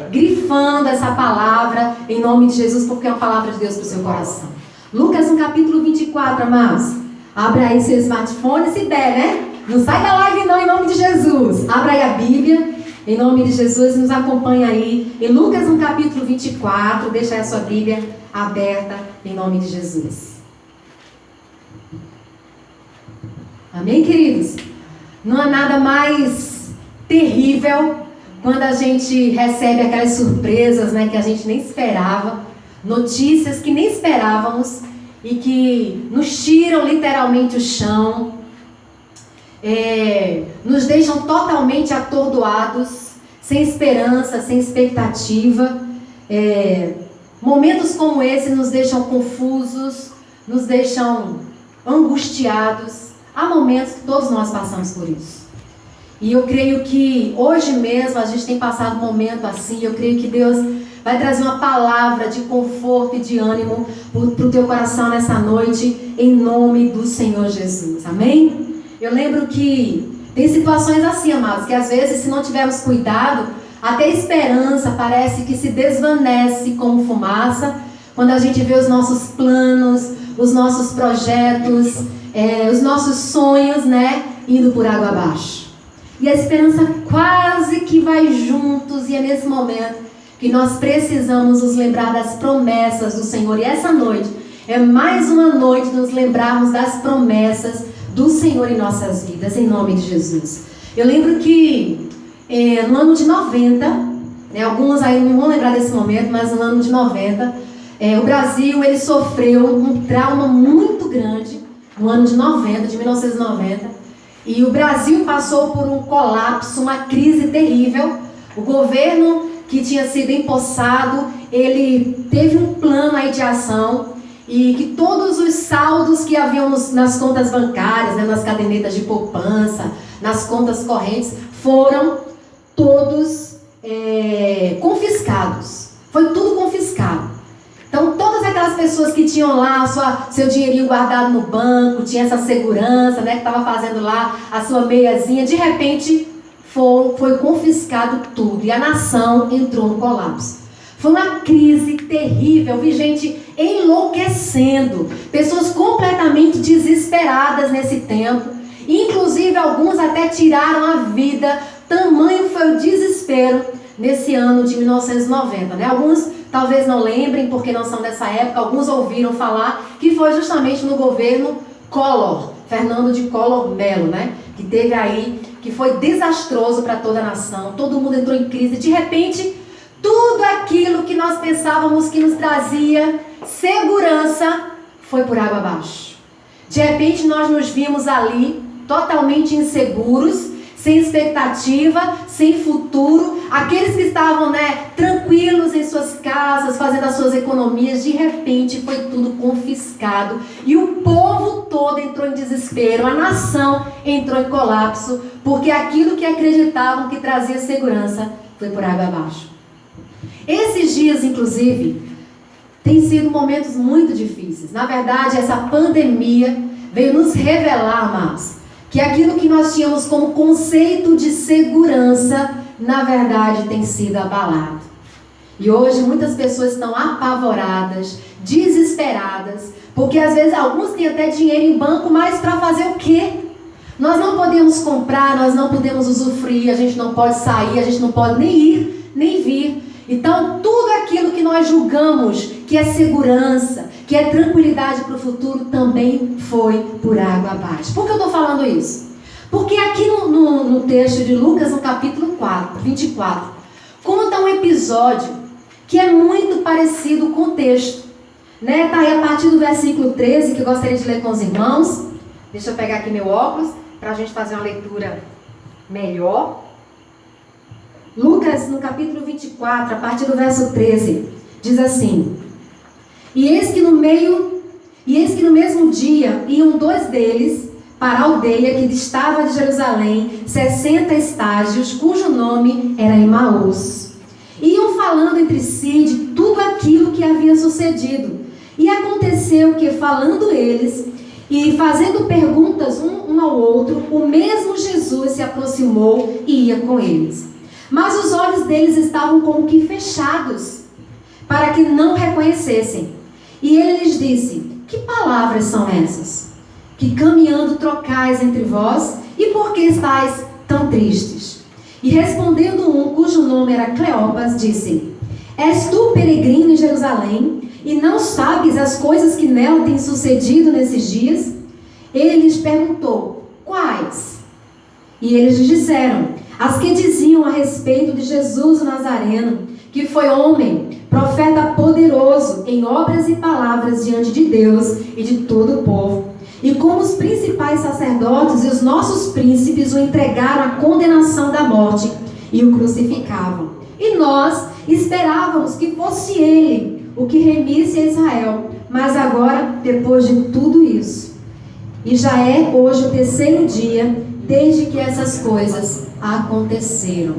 grifando essa palavra em nome de Jesus, porque é uma palavra de Deus para o seu coração. Lucas, no capítulo 24, amados. Abra aí seu smartphone, se der, né? Não sai da live não, em nome de Jesus. Abra aí a Bíblia, em nome de Jesus, e nos acompanha aí. Em Lucas, no capítulo 24, deixa aí a sua Bíblia aberta, em nome de Jesus. Amém, queridos? Não há nada mais terrível quando a gente recebe aquelas surpresas, né, que a gente nem esperava, notícias que nem esperávamos e que nos tiram literalmente o chão, nos deixam totalmente atordoados, sem esperança, sem expectativa. Momentos como esse nos deixam confusos, nos deixam angustiados. Há momentos que todos nós passamos por isso. E eu creio que hoje mesmo a gente tem passado um momento assim. Eu creio que Deus vai trazer uma palavra de conforto e de ânimo para o teu coração nessa noite, em nome do Senhor Jesus. Amém? Eu lembro que tem situações assim, amados, que às vezes, se não tivermos cuidado, até a esperança parece que se desvanece como fumaça, quando a gente vê os nossos planos, os nossos projetos, os nossos sonhos, né, indo por água abaixo. E a esperança quase que vai juntos, e é nesse momento que nós precisamos nos lembrar das promessas do Senhor. E essa noite é mais uma noite de nos lembrarmos das promessas do Senhor em nossas vidas, em nome de Jesus. Eu lembro que no ano de 90, né, alguns aí não vão lembrar desse momento, mas no ano de 90, o Brasil ele sofreu um trauma muito grande, no ano de 90, de 1990, e o Brasil passou por um colapso, uma crise terrível. O governo que tinha sido empossado, ele teve um plano aí de ação, e que todos os saldos que haviam nas contas bancárias, né, nas cadernetas de poupança, nas contas correntes, foram todos confiscados. Foi tudo confiscado. Então, todas aquelas pessoas que tinham lá seu dinheirinho guardado no banco, tinha essa segurança, né, que estava fazendo lá a sua meiazinha, de repente foi confiscado tudo e a nação entrou no colapso. Foi uma crise terrível, vi gente enlouquecendo, pessoas completamente desesperadas nesse tempo, inclusive alguns até tiraram a vida, tamanho foi o desespero nesse ano de 1990, né? Alguns talvez não lembrem porque não são dessa época, alguns ouviram falar que foi justamente no governo Collor, Fernando de Collor Mello, né? Que teve aí, que foi desastroso para toda a nação, todo mundo entrou em crise, de repente tudo aquilo que nós pensávamos que nos trazia segurança foi por água abaixo. De repente nós nos vimos ali totalmente inseguros, sem expectativa, sem futuro. Aqueles que estavam, né, tranquilos em suas casas, fazendo as suas economias, de repente foi tudo confiscado. E o povo todo entrou em desespero, a nação entrou em colapso, porque aquilo que acreditavam que trazia segurança foi por água abaixo. Esses dias, inclusive, têm sido momentos muito difíceis. Na verdade, essa pandemia veio nos revelar, amados, que aquilo que nós tínhamos como conceito de segurança, na verdade, tem sido abalado. E hoje muitas pessoas estão apavoradas, desesperadas, porque às vezes alguns têm até dinheiro em banco, mas para fazer o quê? Nós não podemos comprar, nós não podemos usufruir, a gente não pode sair, a gente não pode nem ir, nem vir. Então, tudo aquilo que nós julgamos que é segurança, que é tranquilidade para o futuro, também foi por água abaixo. Por que eu estou falando isso? Porque aqui no texto de Lucas, no capítulo 24, conta um episódio que é muito parecido com o texto. Né? Tá aí a partir do versículo 13, que eu gostaria de ler com os irmãos. Deixa eu pegar aqui meu óculos, para a gente fazer uma leitura melhor. Lucas, no capítulo 24, a partir do verso 13, diz assim: E eis que no mesmo dia iam dois deles para a aldeia que distava de Jerusalém 60 estágios, cujo nome era Emaús. Iam falando entre si de tudo aquilo que havia sucedido. E aconteceu que, falando eles e fazendo perguntas um ao outro, o mesmo Jesus se aproximou e ia com eles. Mas os olhos deles estavam como que fechados, para que não reconhecessem. E ele lhes disse: que palavras são essas? Que caminhando trocais entre vós, e por que estáis tão tristes? E respondendo um, cujo nome era Cleopas, disse: és tu peregrino em Jerusalém, e não sabes as coisas que nela têm sucedido nesses dias? Ele lhes perguntou: quais? E eles lhe disseram: as que diziam a respeito de Jesus o Nazareno, que foi homem, profeta poderoso em obras e palavras diante de Deus e de todo o povo. E como os principais sacerdotes e os nossos príncipes o entregaram à condenação da morte e o crucificavam. E nós esperávamos que fosse ele o que remisse a Israel. Mas agora, depois de tudo isso, e já é hoje o terceiro dia desde que essas coisas aconteceram.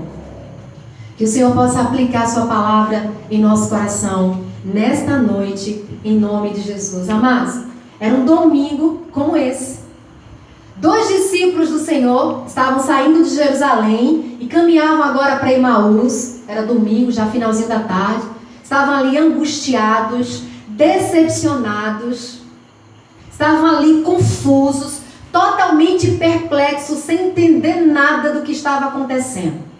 Que o Senhor possa aplicar a sua palavra em nosso coração nesta noite, em nome de Jesus. Amados, era um domingo como esse. 2 discípulos do Senhor estavam saindo de Jerusalém e caminhavam agora para Emaús. Era domingo, já finalzinho da tarde. Estavam ali angustiados, decepcionados. Estavam ali confusos, totalmente perplexos, sem entender nada do que estava acontecendo.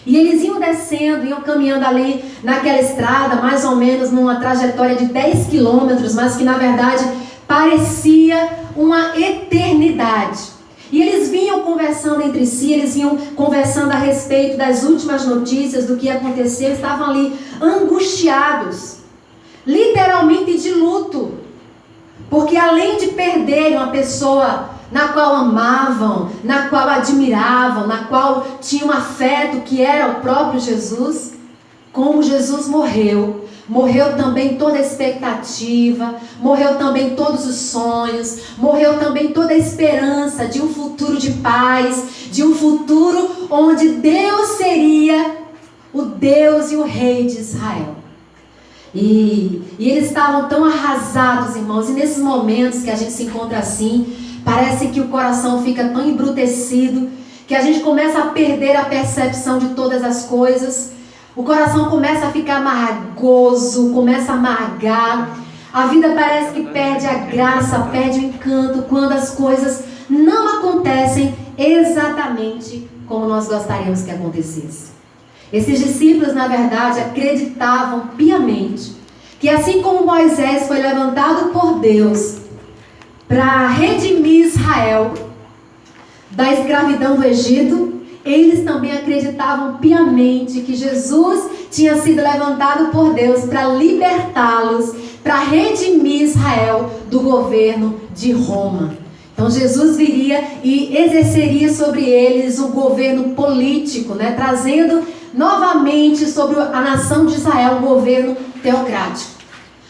E eles iam descendo, iam caminhando ali naquela estrada, mais ou menos numa trajetória de 10 quilômetros, mas que na verdade parecia uma eternidade. E eles vinham conversando entre si, eles vinham conversando a respeito das últimas notícias, do que aconteceu, estavam ali angustiados, literalmente de luto, porque além de perderem uma pessoa na qual amavam, na qual admiravam, na qual tinham afeto, que era o próprio Jesus, como Jesus morreu, morreu também toda a expectativa, morreu também todos os sonhos, morreu também toda a esperança de um futuro de paz, de um futuro onde Deus seria o Deus e o Rei de Israel. E eles estavam tão arrasados, irmãos, e nesses momentos que a gente se encontra assim, parece que o coração fica tão embrutecido, que a gente começa a perder a percepção de todas as coisas. O coração começa a ficar amargoso, começa a amargar. A vida parece que perde a graça, perde o encanto, quando as coisas não acontecem exatamente como nós gostaríamos que acontecesse. Esses discípulos, na verdade, acreditavam piamente que assim como Moisés foi levantado por Deus para redimir Israel da escravidão do Egito, eles também acreditavam piamente que Jesus tinha sido levantado por Deus para libertá-los, para redimir Israel do governo de Roma. Então Jesus viria e exerceria sobre eles um governo político, trazendo novamente sobre a nação de Israel um governo teocrático.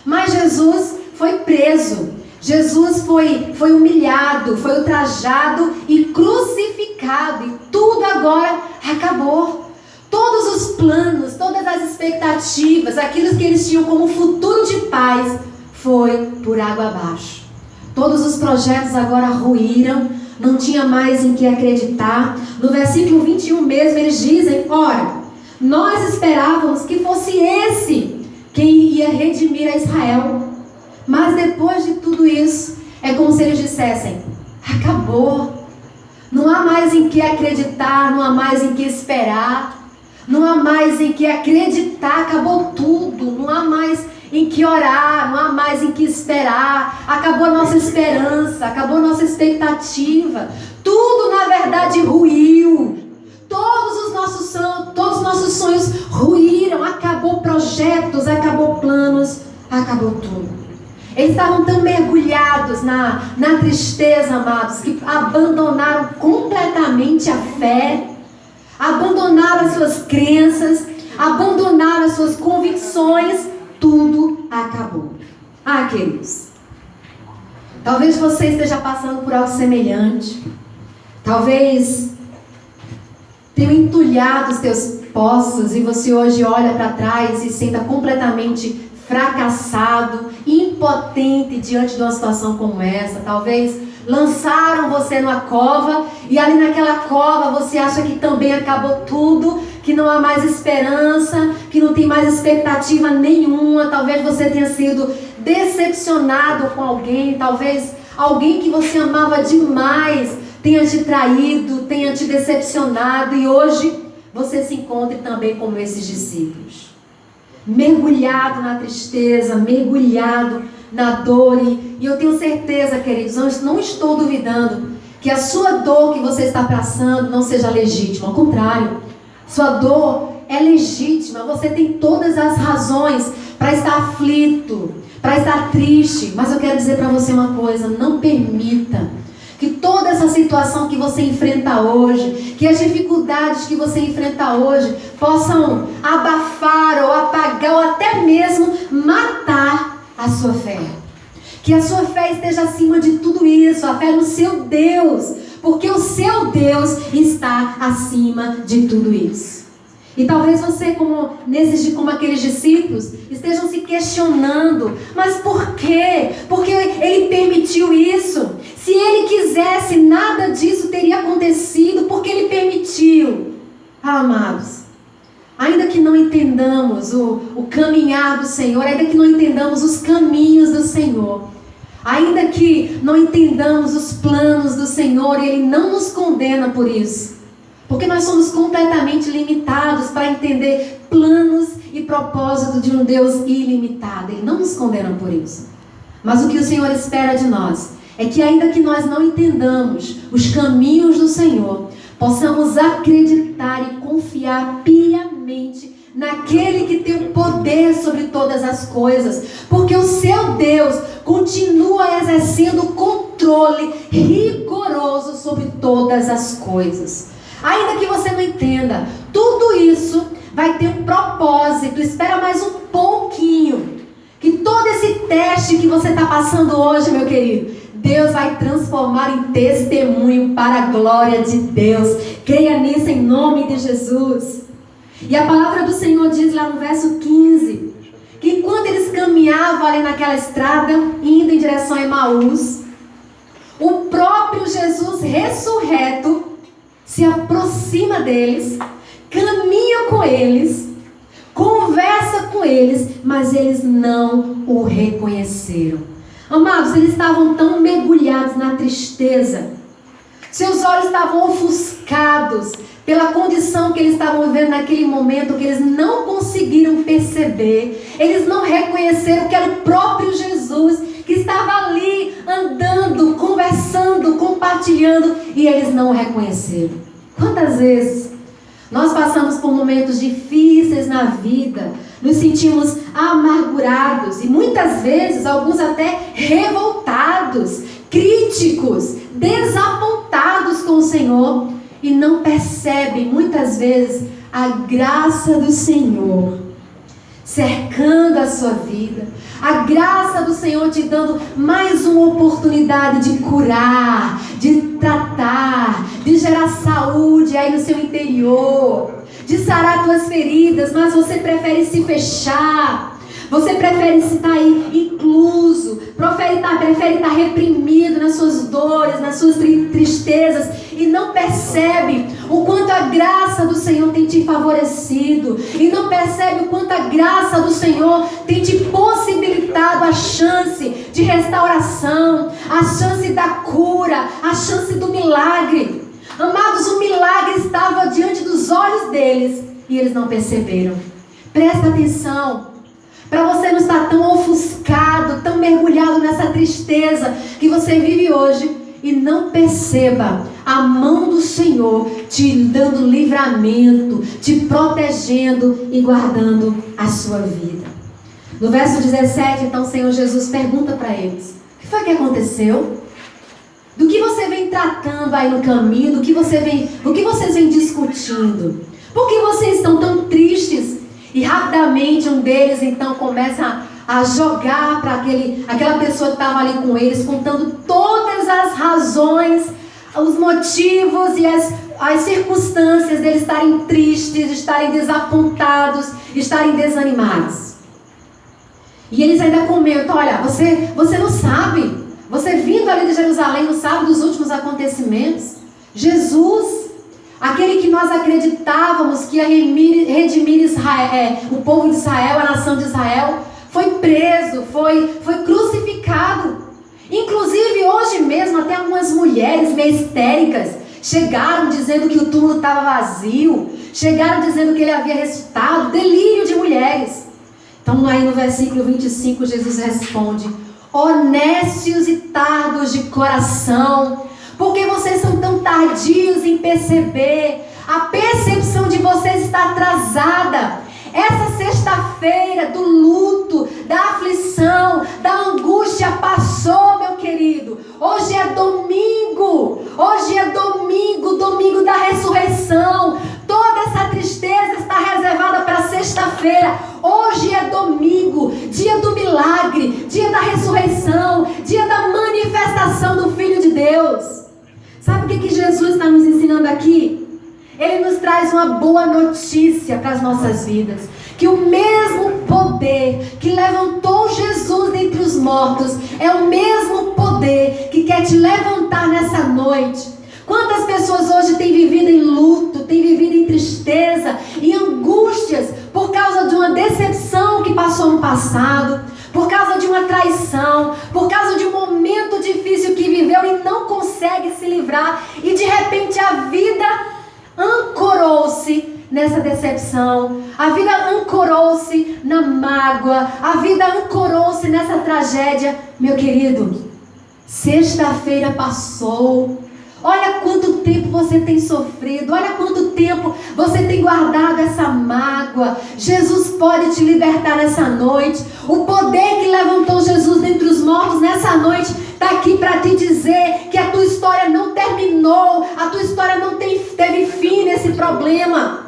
Mas Jesus foi preso. Jesus foi humilhado, foi ultrajado e crucificado, e tudo agora acabou. Todos os planos, todas as expectativas, aquilo que eles tinham como futuro de paz, foi por água abaixo. Todos os projetos agora ruíram, não tinha mais em que acreditar. No versículo 21 mesmo eles dizem: ora, nós esperávamos que fosse esse quem ia redimir a Israel. Mas depois de tudo isso, é como se eles dissessem: acabou. Não há mais em que acreditar, não há mais em que esperar, não há mais em que acreditar, acabou tudo. Não há mais em que orar, não há mais em que esperar. Acabou a nossa esperança, acabou a nossa expectativa. Tudo na verdade ruiu. Todos os nossos sonhos ruíram. Acabou projetos, acabou planos, acabou tudo. Eles estavam tão mergulhados na tristeza, amados, que abandonaram completamente a fé, abandonaram as suas crenças, abandonaram as suas convicções. Tudo acabou. Queridos, talvez você esteja passando por algo semelhante. Talvez tenham entulhado os teus poços e você hoje olha para trás e se senta completamente fracassado, impotente diante de uma situação como essa. Talvez lançaram você numa cova e ali naquela cova você acha que também acabou tudo, que não há mais esperança, que não tem mais expectativa nenhuma. Talvez você tenha sido decepcionado com alguém, talvez alguém que você amava demais tenha te traído, tenha te decepcionado, e hoje você se encontre também como esses discípulos, mergulhado na tristeza, mergulhado na dor. E eu tenho certeza, queridos, eu não estou duvidando que a sua dor que você está passando não seja legítima. Ao contrário, sua dor é legítima. Você tem todas as razões para estar aflito, para estar triste. Mas eu quero dizer para você uma coisa: não permita que toda essa situação que você enfrenta hoje, que as dificuldades que você enfrenta hoje possam abafar ou apagar ou até mesmo matar a sua fé. Que a sua fé esteja acima de tudo isso, a fé no seu Deus, porque o seu Deus está acima de tudo isso. E talvez você, como aqueles discípulos, estejam se questionando: mas por quê? Porque ele permitiu isso. Se ele quisesse, nada disso teria acontecido, porque ele permitiu. Amados, ainda que não entendamos o caminhar do Senhor, ainda que não entendamos os caminhos do Senhor, ainda que não entendamos os planos do Senhor, Ele não nos condena por isso, porque nós somos completamente limitados para entender planos e propósitos de um Deus ilimitado. Ele não nos condena por isso. Mas o que o Senhor espera de nós é que, ainda que nós não entendamos os caminhos do Senhor, possamos acreditar e confiar piamente naquele que tem o poder sobre todas as coisas, porque o seu Deus continua exercendo o controle rigoroso sobre todas as coisas. Ainda que você não entenda, tudo isso vai ter um propósito. Espera mais um pouquinho, que todo esse teste que você está passando hoje, meu querido, Deus vai transformar em testemunho para a glória de Deus. Creia nisso em nome de Jesus. E a palavra do Senhor diz lá no verso 15, que enquanto eles caminhavam ali naquela estrada, indo em direção a Emaús, o próprio Jesus ressurreto se aproxima deles, caminha com eles, conversa com eles, mas eles não o reconheceram. Amados, eles estavam tão mergulhados na tristeza, seus olhos estavam ofuscados pela condição que eles estavam vivendo naquele momento, que eles não conseguiram perceber, eles não reconheceram que era o próprio Jesus que estava ali andando, conversando, compartilhando, e eles não o reconheceram. Quantas vezes nós passamos por momentos difíceis na vida, nos sentimos amargurados e muitas vezes alguns até revoltados, críticos, desapontados com o Senhor, e não percebem muitas vezes a graça do Senhor cercando a sua vida, a graça do Senhor te dando mais uma oportunidade de curar, de tratar, de gerar saúde aí no seu interior, de sarar tuas feridas, mas você prefere se fechar, você prefere estar aí incluso, prefere estar reprimido nas suas dores, nas suas tristezas, e não percebe o quanto a graça do Senhor tem te favorecido, e não percebe o quanto a graça do Senhor tem te possibilitado a chance de restauração, a chance da cura, a chance do milagre. Amados, o milagre estava diante dos olhos deles e eles não perceberam. Presta atenção, para você não estar tão ofuscado, tão mergulhado nessa tristeza que você vive hoje e não perceba a mão do Senhor te dando livramento, te protegendo e guardando a sua vida. No verso 17, então, o Senhor Jesus pergunta para eles: o que foi que aconteceu? Do que você vem tratando aí no caminho? Do que vocês vêm discutindo? Por que vocês estão tão tristes? E rapidamente um deles então começa a jogar para aquela pessoa que estava ali com eles, contando todas as razões, os motivos e as circunstâncias deles estarem tristes, estarem desapontados, estarem desanimados. E eles ainda comentam: olha, você não sabe, você vindo ali de Jerusalém não sabe dos últimos acontecimentos? Jesus, aquele que nós acreditávamos que ia redimir Israel, o povo de Israel, a nação de Israel, foi preso, foi crucificado. Inclusive hoje mesmo até algumas mulheres meio histéricas chegaram dizendo que o túmulo estava vazio, chegaram dizendo que ele havia ressuscitado, delírio de mulheres. Então aí no versículo 25 Jesus responde: ó nécios e tardos de coração, por que vocês são tão tardios em perceber? A percepção de vocês está atrasada. Essa sexta-feira do luto, da aflição, da angústia passou, meu querido. Hoje é domingo. Hoje é domingo, domingo da ressurreição. Toda essa tristeza está reservada para sexta-feira. Hoje é domingo, dia do milagre, dia da ressurreição, dia da manifestação do Filho de Deus. Sabe o que Jesus está nos ensinando aqui? Ele nos traz uma boa notícia para as nossas vidas. Que o mesmo poder que levantou Jesus dentre os mortos é o mesmo poder que quer te levantar nessa noite. Quantas pessoas hoje têm vivido em luto, têm vivido em tristeza, em angústias, por causa de uma decepção que passou no passado, por causa de uma traição, por causa de um momento difícil que viveu e não consegue se livrar, e de repente a vida ancorou-se nessa decepção, a vida ancorou-se na mágoa, a vida ancorou-se nessa tragédia. Meu querido, sexta-feira passou. Olha quanto tempo você tem sofrido, olha quanto tempo você tem guardado essa mágoa. Jesus pode te libertar nessa noite. O poder que levantou Jesus dentre os mortos nessa noite está aqui para te dizer que a tua história não terminou, a tua história não teve fim nesse problema.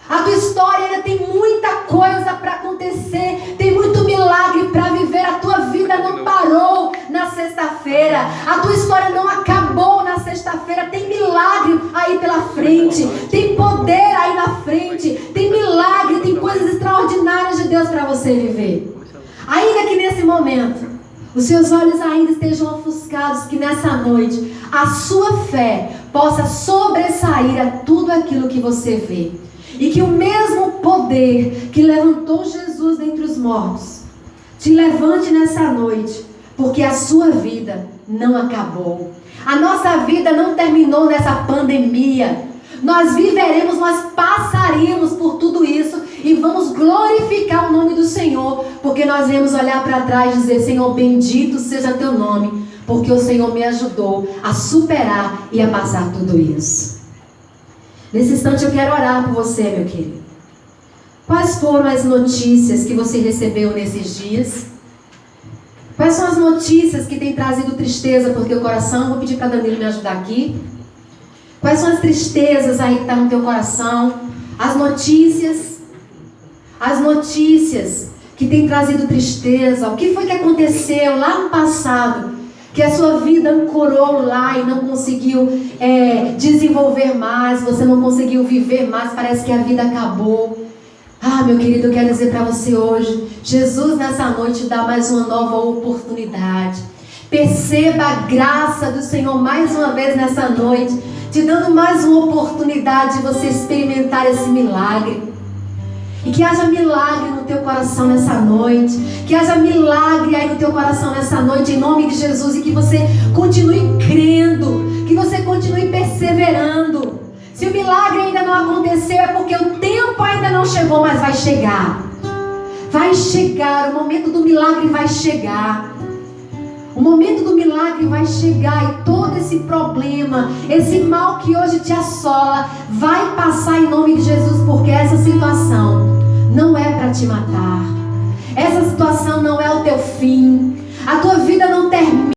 A tua história ainda tem muita coisa para acontecer, tem muito milagre para viver. A tua vida não parou na sexta-feira, a tua história não acabou na sexta-feira. Tem milagre aí pela frente, tem poder aí na frente, tem milagre, tem coisas extraordinárias de Deus para você viver. Ainda que nesse momento os seus olhos ainda estejam ofuscados, que nessa noite a sua fé possa sobressair a tudo aquilo que você vê. E que o mesmo poder que levantou Jesus dentre os mortos te levante nessa noite, porque a sua vida não acabou. A nossa vida não terminou nessa pandemia. Nós viveremos, nós passaremos por tudo isso e vamos glorificar o nome do Senhor, porque nós vamos olhar para trás e dizer: Senhor, bendito seja teu nome, porque o Senhor me ajudou a superar e a passar tudo isso. Nesse instante eu quero orar por você, meu querido. Quais foram as notícias que você recebeu nesses dias? Quais são as notícias que têm trazido tristeza para o teu coração? Vou pedir para Danilo me ajudar aqui. Quais são as tristezas aí que estão no teu coração? As notícias que têm trazido tristeza. O que foi que aconteceu lá no passado que a sua vida ancorou lá e não conseguiu desenvolver mais, você não conseguiu viver mais, parece que a vida acabou? Ah, meu querido, eu quero dizer para você hoje, Jesus nessa noite dá mais uma nova oportunidade. Perceba a graça do Senhor mais uma vez nessa noite, te dando mais uma oportunidade de você experimentar esse milagre. E que haja milagre no teu coração nessa noite. Que haja milagre aí no teu coração nessa noite, em nome de Jesus. E que você continue crendo. Que você continue perseverando. Se o milagre ainda não aconteceu, é porque o tempo ainda não chegou, mas vai chegar. Vai chegar, o momento do milagre vai chegar. O momento do milagre vai chegar e todo esse problema, esse mal que hoje te assola, vai passar em nome de Jesus, porque essa situação não é para te matar. Essa situação não é o teu fim. A tua vida não termina.